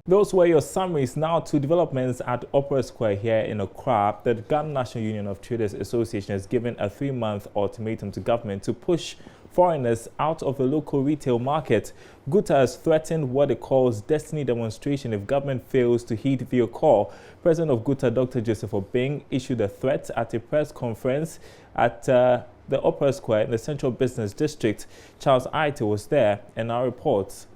Those were your summaries. Now to developments at Opera Square here in Accra. The Ghana National Union of Traders Association has given a 3-month ultimatum to government to push foreigners out of the local retail market. Guta has threatened what it calls destiny demonstration if government fails to heed their call. President of Guta, Dr. Joseph Obeng, issued a threat at a press conference at the Opera Square in the Central Business District. Charles Aite was there and now reports.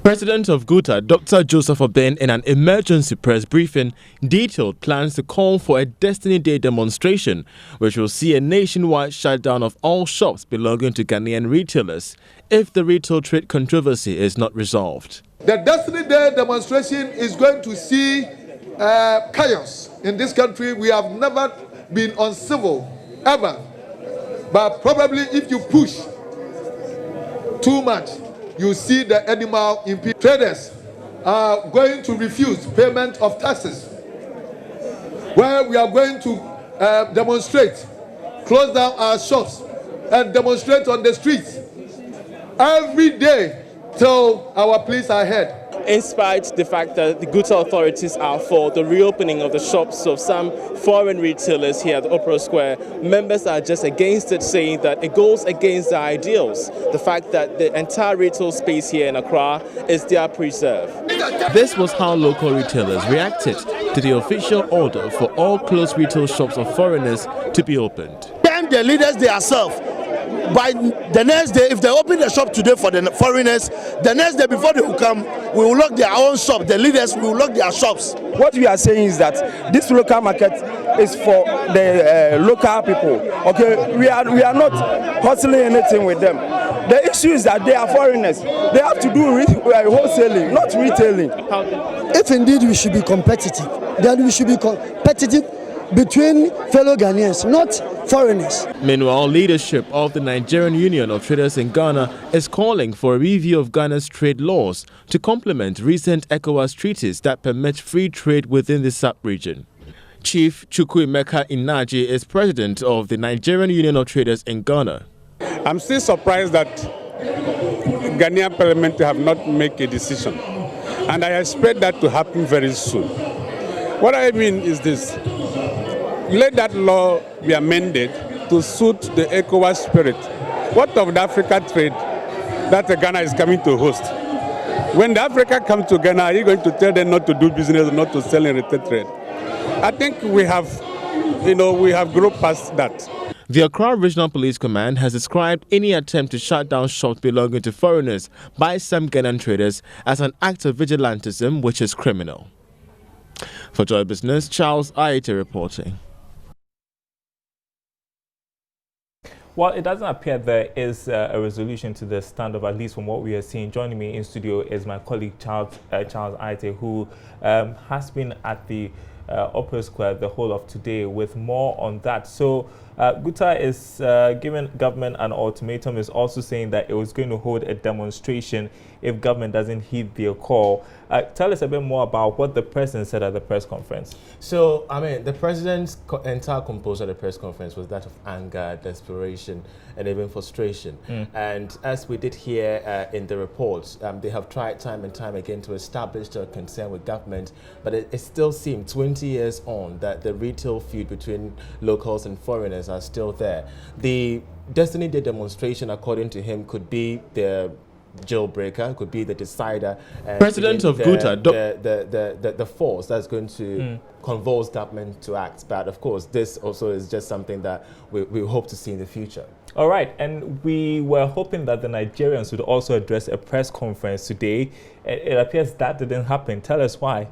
President of Guta, Dr. Joseph Obeng, in an emergency press briefing, detailed plans to call for a Destiny Day demonstration, which will see a nationwide shutdown of all shops belonging to Ghanaian retailers if the retail trade controversy is not resolved. The Destiny Day demonstration is going to see chaos in this country. We have never been uncivil, ever. But probably if you push too much, you see the animal impede. Traders are going to refuse payment of taxes, where we are going to demonstrate, close down our shops and demonstrate on the streets every day till our pleas are heard. In spite of the fact that the Guta authorities are for the reopening of the shops of some foreign retailers here at the Opera Square, members are just against it, saying that it goes against their ideals. The fact that the entire retail space here in Accra is their preserve. This was how local retailers reacted to the official order for all closed retail shops of foreigners to be opened. Then the leaders themselves, by the next day, if they open the shop today for the foreigners, the next day before they will come, we will lock their own shop. The leaders will lock their shops. What we are saying is that this local market is for the local people. Okay, we are not hustling anything with them. The issue is that they are foreigners. They have to do wholesaling, not retailing. If indeed we should be competitive, then we should be competitive between fellow Ghanaians, not foreigners. Meanwhile, leadership of the Nigerian Union of Traders in Ghana is calling for a review of Ghana's trade laws to complement recent ECOWAS treaties that permit free trade within the sub-region. Chief Chukwuemeka Inaji is president of the Nigerian Union of Traders in Ghana. I'm still surprised that Ghanaian Parliament have not made a decision, and I expect that to happen very soon. What I mean is this: let that law be amended to suit the ECOWAS spirit. What of the Africa trade that Ghana is coming to host? When the Africa comes to Ghana, are you going to tell them not to do business, not to sell in retail trade? I think we have grown past that. The Accra Regional Police Command has described any attempt to shut down shops belonging to foreigners by some Ghanaian traders as an act of vigilantism, which is criminal. For Joy Business, Charles Aite reporting. Well, it doesn't appear there is a resolution to the standoff, at least from what we are seeing. Joining me in studio is my colleague Charles Aite, who has been at the Opera Square the whole of today with more on that. So Guta is giving government an ultimatum, is also saying that it was going to hold a demonstration if government doesn't heed their call. Tell us a bit more about what the president said at the press conference. So, I mean, the president's entire composure of the press conference was that of anger, desperation, and even frustration. And as we did hear in the reports, they have tried time and time again to establish their concern with government, but it still seemed 20 years on that the retail feud between locals and foreigners are still there. The Destiny Day demonstration, according to him, could be the jailbreaker, could be the decider. President of Guta, the force that's going to convulse government to act. But of course, this also is just something that we hope to see in the future. All right, and we were hoping that the Nigerians would also address a press conference today. It appears that didn't happen. Tell us why.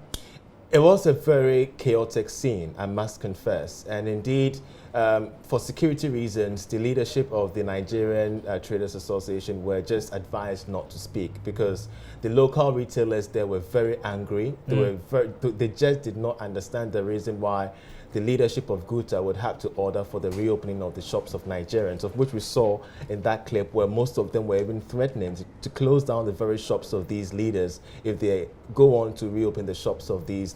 It was a very chaotic scene, I must confess. And indeed, for security reasons, the leadership of the Nigerian Traders Association were just advised not to speak because the local retailers there were very angry. They just did not understand the reason why the leadership of Guta would have to order for the reopening of the shops of Nigerians, of which we saw in that clip where most of them were even threatening to close down the very shops of these leaders if they go on to reopen the shops of these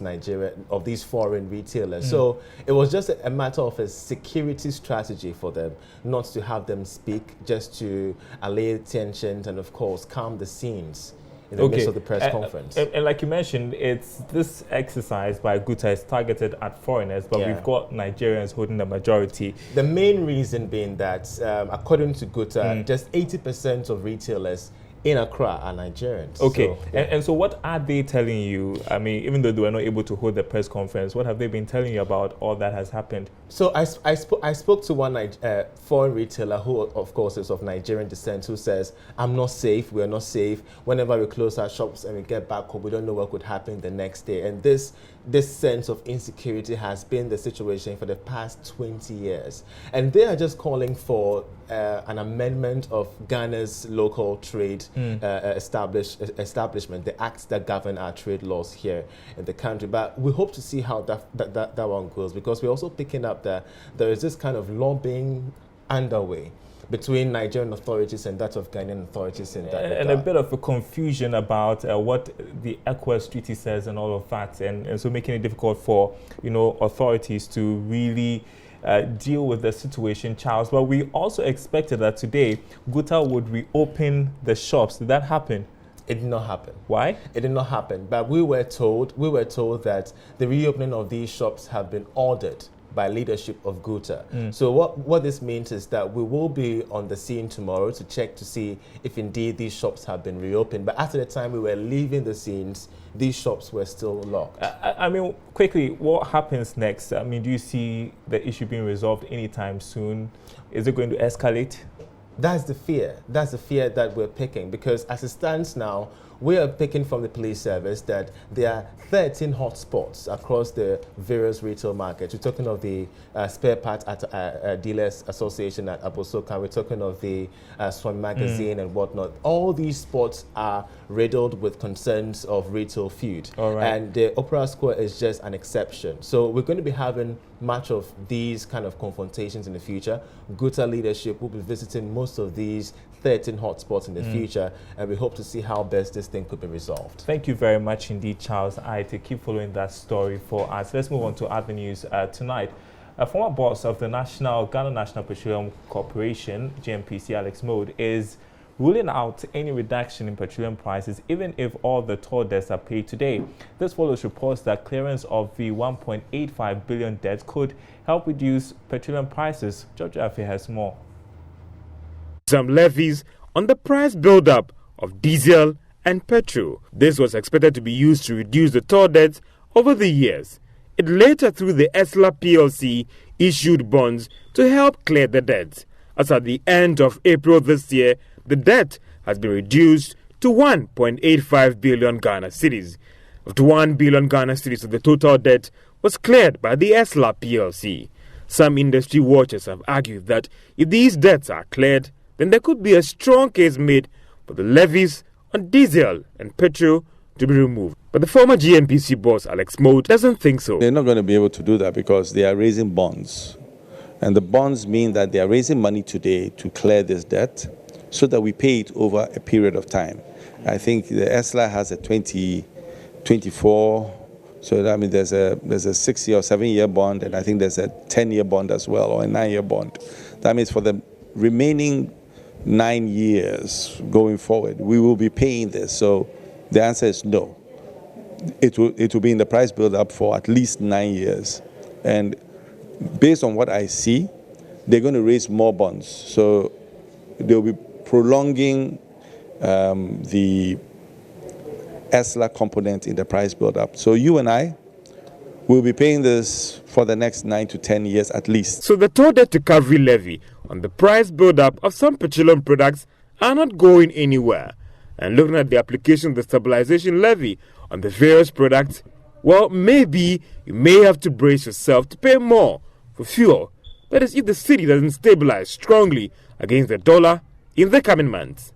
foreign retailers. So it was just a matter of a security strategy for them, not to have them speak, just to allay tensions and of course calm the scenes in the midst of the press conference. And like you mentioned, it's this exercise by Guta is targeted at foreigners, but we've got Nigerians holding the majority. The main reason being that, according to Guta, just 80% of retailers in Accra are Nigerians. Okay, so, and so what are they telling you? I mean, even though they were not able to hold the press conference, what have they been telling you about all that has happened? So I spoke to one foreign retailer who, of course, is of Nigerian descent, who says, I'm not safe, we're not safe. Whenever we close our shops and we get back home, we don't know what could happen the next day. And this sense of insecurity has been the situation for the past 20 years. And they are just calling for an amendment of Ghana's local trade establishment, the acts that govern our trade laws here in the country. But we hope to see how that one goes, because we're also picking up that there is this kind of lobbying underway between Nigerian authorities and that of Ghanaian authorities in that regard. And a bit of a confusion about what the ECOWAS treaty says and all of that, and so making it difficult for, you know, authorities to really deal with the situation, Charles. But we also expected that today Guta would reopen the shops. Did that happen? It did not happen. Why? It did not happen. But we were told that the reopening of these shops have been ordered by leadership of Guta. So what this means is that we will be on the scene tomorrow to check to see if indeed these shops have been reopened. But after the time we were leaving the scenes, these shops were still locked. I mean, quickly, what happens next? I mean, do you see the issue being resolved anytime soon? Is it going to escalate? That's the fear. That's the fear that we're picking, because as it stands now, we are picking from the police service that there are 13 hotspots across the various retail markets. We're talking of the spare parts at Dealers Association at Abosoka. We're talking of the Swan Magazine and whatnot. All these spots are riddled with concerns of retail feud. And the Opera Square is just an exception. So we're going to be having much of these kind of confrontations in the future. Guta leadership will be visiting most of these 13 hotspots in the future, and we hope to see how best this thing could be resolved. Thank you very much indeed, Charles. I to keep following that story for us. Let's move on to other news tonight. A former boss of the Ghana National Petroleum Corporation, GNPC, Alex Mode, is ruling out any reduction in petroleum prices, even if all the toll debts are paid today. This follows reports that clearance of the 1.85 billion debt could help reduce petroleum prices. George Afe has more. Some levies on the price build-up of diesel and petrol. This was expected to be used to reduce the toll debts over the years. It later, through the ESLA PLC, issued bonds to help clear the debts. As at the end of April this year, the debt has been reduced to 1.85 billion Ghana cedis. Up to 1 billion Ghana cedis of the total debt was cleared by the ESLA PLC. Some industry watchers have argued that if these debts are cleared, then there could be a strong case made for the levies on diesel and petrol to be removed. But the former GNPC boss, Alex Mode, doesn't think so. They're not going to be able to do that because they are raising bonds. And the bonds mean that they are raising money today to clear this debt so that we pay it over a period of time. I think the ESLA has a 2024, so that means there's a 6-year or 7-year bond, and I think there's a 10-year bond as well, or a 9-year bond. That means for the remaining 9 years going forward, we will be paying this. So the answer is no. It will be in the price build-up for at least 9 years. And based on what I see, they're going to raise more bonds. So they'll be prolonging the ESLA component in the price build-up. So you and I will be paying this for the next 9 to 10 years at least. So the toll debt recovery levy on the price build-up of some petroleum products are not going anywhere. And looking at the application of the stabilization levy on the various products, well, maybe you may have to brace yourself to pay more for fuel. That is, if the city doesn't stabilize strongly against the dollar in the coming months.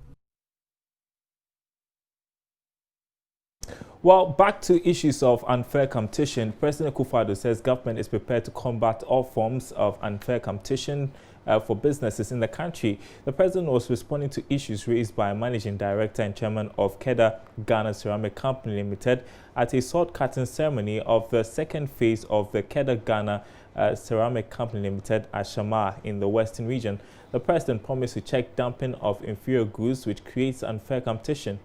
Well, back to issues of unfair competition. President Akufo-Addo says government is prepared to combat all forms of unfair competition for businesses in the country. The president was responding to issues raised by Managing Director and Chairman of Kedah Ghana Ceramic Company Limited at a sword cutting ceremony of the second phase of the Kedah Ghana Ceramic Company Limited at Shamar in the Western region. The president promised to check dumping of inferior goods, which creates unfair competition.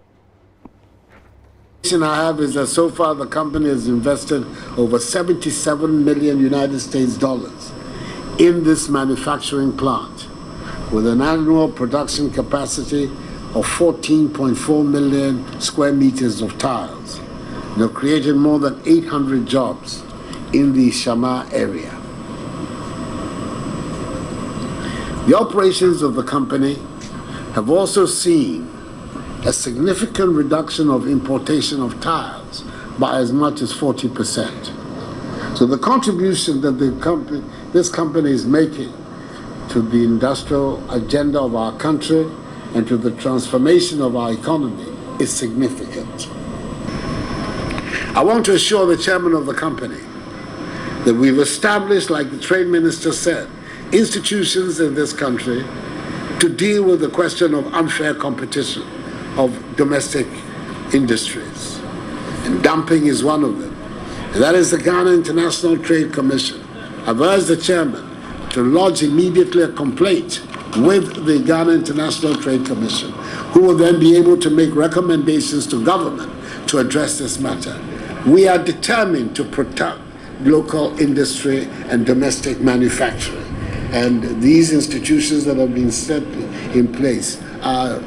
I have is that so far the company has invested over 77 million United States dollars in this manufacturing plant with an annual production capacity of 14.4 million square meters of tiles. They've created more than 800 jobs in the Shama area. The operations of the company have also seen a significant reduction of importation of tiles by as much as 40%. So the contribution that this company is making to the industrial agenda of our country and to the transformation of our economy is significant. I want to assure the chairman of the company that we've established, like the trade minister said, institutions in this country to deal with the question of unfair competition of domestic industries. And dumping is one of them. And that is the Ghana International Trade Commission. I've urged the chairman to lodge immediately a complaint with the Ghana International Trade Commission, who will then be able to make recommendations to government to address this matter. We are determined to protect local industry and domestic manufacturing. And these institutions that have been set in place are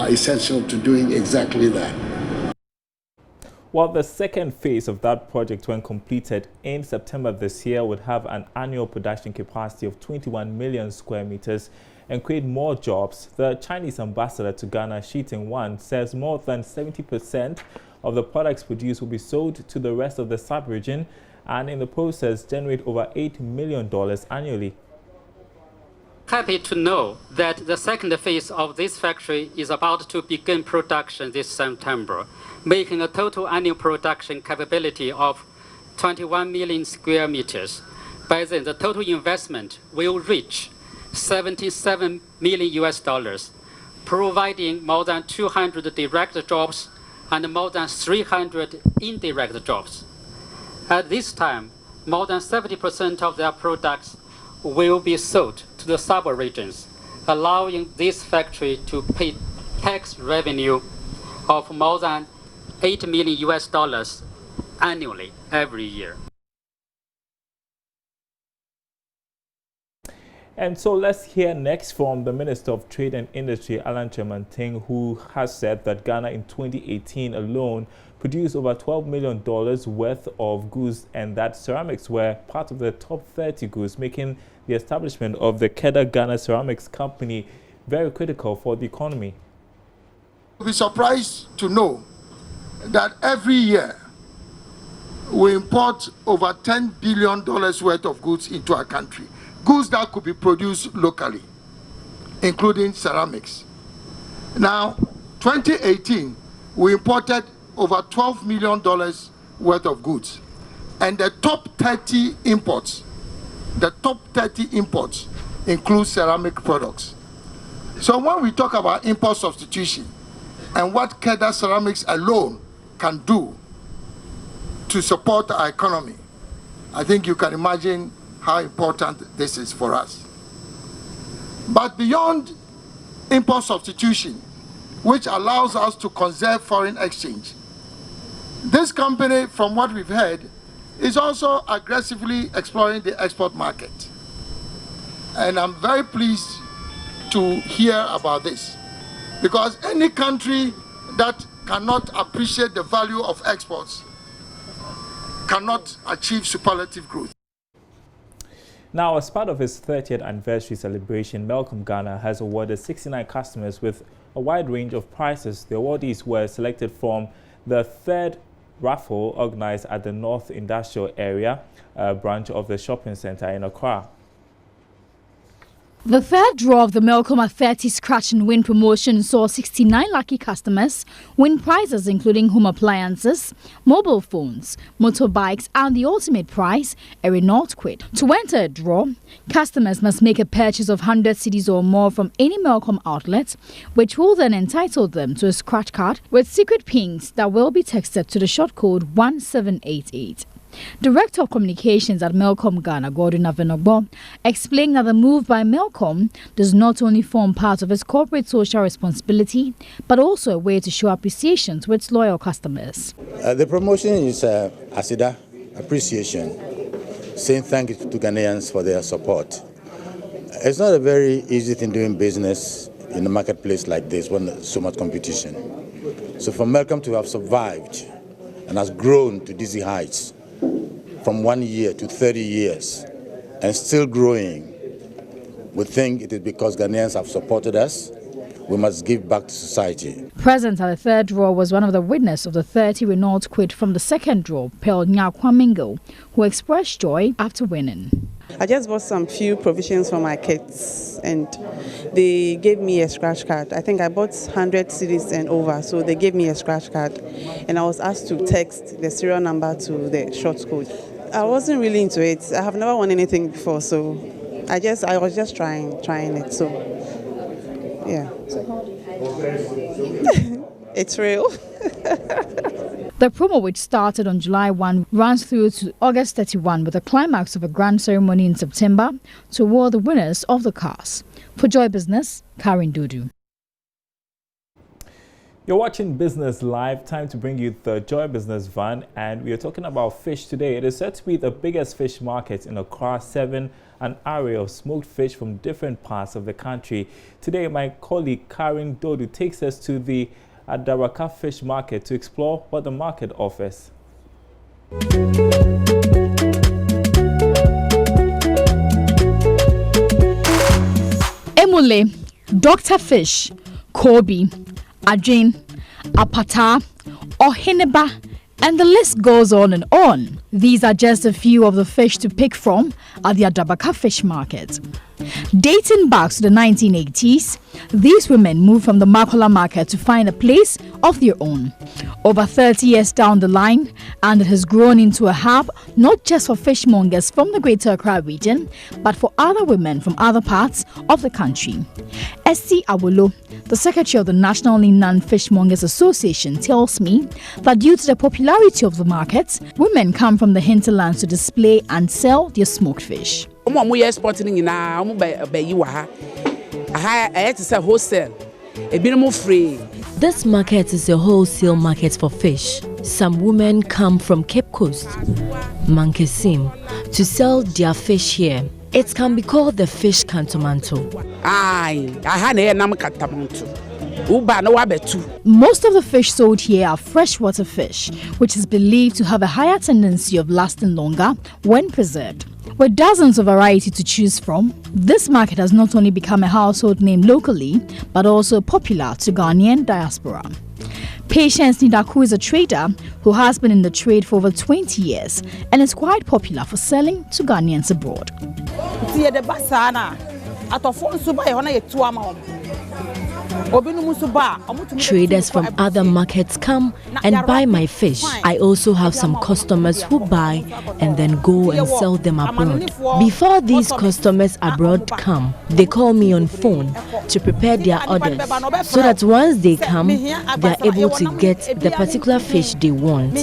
essential to doing exactly that. Well, the second phase of that project, when completed in September this year, would have an annual production capacity of 21 million square meters and create more jobs. The Chinese ambassador to Ghana, Shi Ting-wan, says more than 70% of the products produced will be sold to the rest of the sub-region and in the process generate over $8 million annually. Happy to know that the second phase of this factory is about to begin production this September, making a total annual production capability of 21 million square meters. By then, the total investment will reach $77 million, providing more than 200 direct jobs and more than 300 indirect jobs. At this time, more than 70% of their products will be sold to the sub-regions, allowing this factory to pay tax revenue of more than $8 million annually every year. And so let's hear next from the Minister of Trade and Industry, Alan Chemanting, who has said that Ghana in 2018 alone produced over $12 million worth of goods and that ceramics were part of the top 30 goods, making the establishment of the Keda Ghana Ceramics Company very critical for the economy. You'll be surprised to know that every year we import over $10 billion worth of goods into our country. Goods that could be produced locally, including ceramics. Now, 2018, we imported over $12 million worth of goods. And the top 30 imports include ceramic products. So when we talk about import substitution and what Keda Ceramics alone can do to support our economy, I think you can imagine how important this is for us. But beyond import substitution, which allows us to conserve foreign exchange, this company, from what we've heard, is also aggressively exploring the export market. And I'm very pleased to hear about this, because any country that cannot appreciate the value of exports cannot achieve superlative growth. Now, as part of its 30th anniversary celebration, Malcolm Ghana has awarded 69 customers with a wide range of prizes. The awardees were selected from the third raffle organized at the North Industrial Area branch of the shopping center in Accra. The third draw of the Malcolm at 30 Scratch and Win promotion saw 69 lucky customers win prizes including home appliances, mobile phones, motorbikes and the ultimate prize, a Renault Kwid. To enter a draw, customers must make a purchase of 100 cedis or more from any Malcolm outlet, which will then entitle them to a scratch card with secret pins that will be texted to the short code 1788. Director of Communications at Melcom Ghana, Gordon Avenogbo, explained that the move by Melcom does not only form part of its corporate social responsibility, but also a way to show appreciation to its loyal customers. The promotion is ASIDA appreciation, saying thank you to Ghanaians for their support. It's not a very easy thing doing business in a marketplace like this when there's so much competition. So for Melcom to have survived and has grown to dizzy heights from 1 year to 30 years and still growing, we think it is because Ghanaians have supported us. We must give back to society. Present at the third draw was one of the winners of the 30 Renault Quid from the second draw, Pearl Nyakwamingo, who expressed joy after winning. I just bought some few provisions for my kids and they gave me a scratch card. I think I bought 100 cedis and over, so they gave me a scratch card and I was asked to text the serial number to the short code. I wasn't really into it. I have never won anything before, so I was just trying it. So yeah. It's real. The promo, which started on July 1, runs through to August 31 with a climax of a grand ceremony in September to award the winners of the cars. For Joy Business, Karen Dudu. You're watching Business Live. Time to bring you the Joy Business van, and we are talking about fish today. It is said to be the biggest fish market in Accra, 7 an array of smoked fish from different parts of the country. Today, my colleague Karen Dudu takes us to the Adaraka Fish Market to explore what the market offers. Emule, Dr. Fish, Kobe, Ajin, Apata, Oheneba, and the list goes on and on. These are just a few of the fish to pick from at the Adaraka Fish Market. Dating back to the 1980s, these women moved from the Makola market to find a place of their own. Over 30 years down the line, and it has grown into a hub not just for fishmongers from the Greater Accra region, but for other women from other parts of the country. Esti Awolo, the secretary of the National Inland Fishmongers Association, tells me that due to the popularity of the markets, women come from the hinterlands to display and sell their smoked fish. This market is a wholesale market for fish. Some women come from Cape Coast, Mankesim, to sell their fish here. It can be called the fish cantonmanto. Most of the fish sold here are freshwater fish, which is believed to have a higher tendency of lasting longer when preserved. With dozens of varieties to choose from, this market has not only become a household name locally, but also popular to Ghanaian diaspora. Patience Nidaku is a trader who has been in the trade for over 20 years and is quite popular for selling to Ghanaians abroad. Traders from other markets come and buy my fish. I also have some customers who buy and then go and sell them abroad. Before these customers abroad come, they call me on phone to prepare their orders so that once they come, they are able to get the particular fish they want.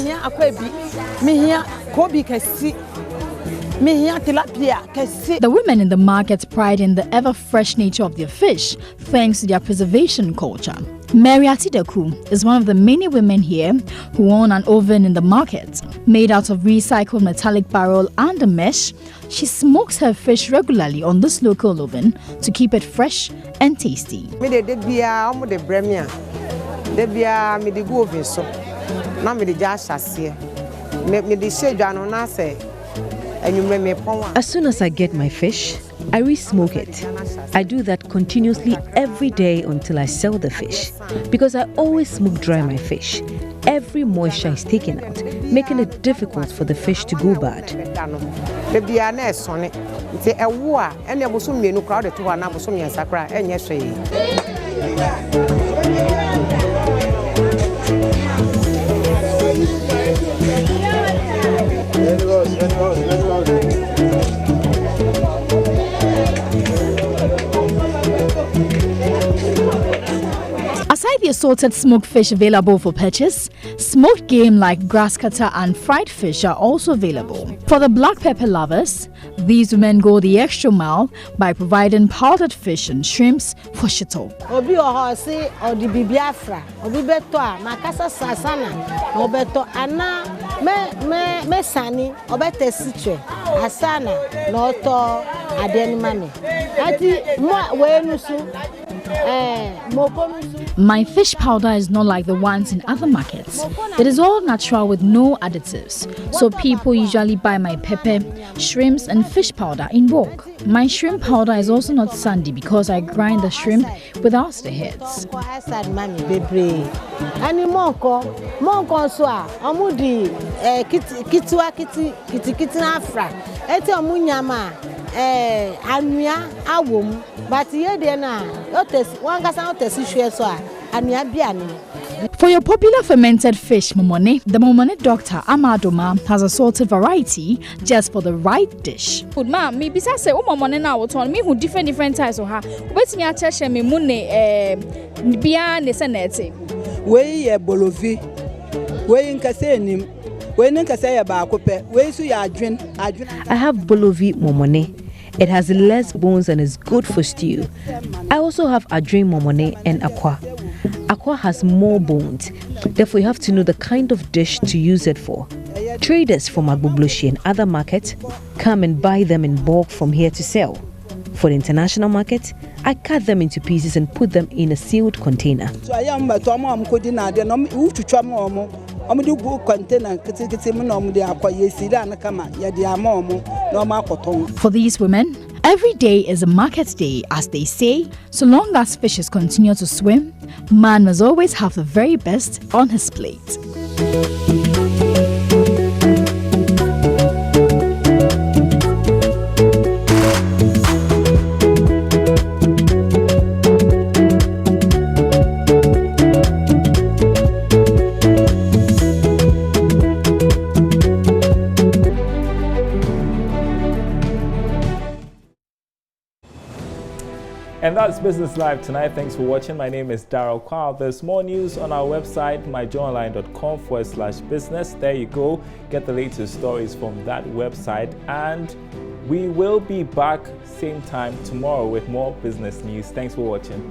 The women in the market pride in the ever-fresh nature of their fish thanks to their preservation culture. Mary Atidaku is one of the many women here who own an oven in the market. Made out of recycled metallic barrel and a mesh, she smokes her fish regularly on this local oven to keep it fresh and tasty. As soon as I get my fish, I re-smoke it. I do that continuously every day until I sell the fish, because I always smoke dry my fish. Every moisture is taken out, making it difficult for the fish to go bad. Aside the the assorted smoked fish available for purchase. Smoked game like grass cutter and fried fish are also available. For the black pepper lovers, these women go the extra mile by providing powdered fish and shrimps for shito. Obi ohosi odi bibiafra obi beto a makasa sasana obeto ana me sani obete siche asana no to adeni mame ati mo wenusu My fish powder is not like the ones in other markets. It is all natural with no additives. So people usually buy my pepper, shrimps and fish powder in bulk. My shrimp powder is also not sandy because I grind the shrimp without the heads. For your popular fermented fish, momone, the momone doctor Amadoma has a sorted variety just for the right dish. Food ma me bisa say momone na woton me who different types of her. Wait me a cheche me mune bia ne senete. We bolovi. We nkase nim. We nkase ya ba kope. We su ya adwen. I have bolovi momone. It has less bones and is good for stew. I also have adrin momone and aqua. Aqua has more bones, therefore you have to know the kind of dish to use it for. Traders from Agbobloshi and other markets come and buy them in bulk from here to sell. For the international market, I cut them into pieces and put them in a sealed container. So I am but For these women, every day is a market day, as they say. So long as fishes continue to swim, man must always have the very best on his plate. And that's Business Live tonight. Thanks for watching. My name is Daryl Kwao. There's more news on our website, myjoyonline.com/business. There you go. Get the latest stories from that website. And we will be back same time tomorrow with more business news. Thanks for watching.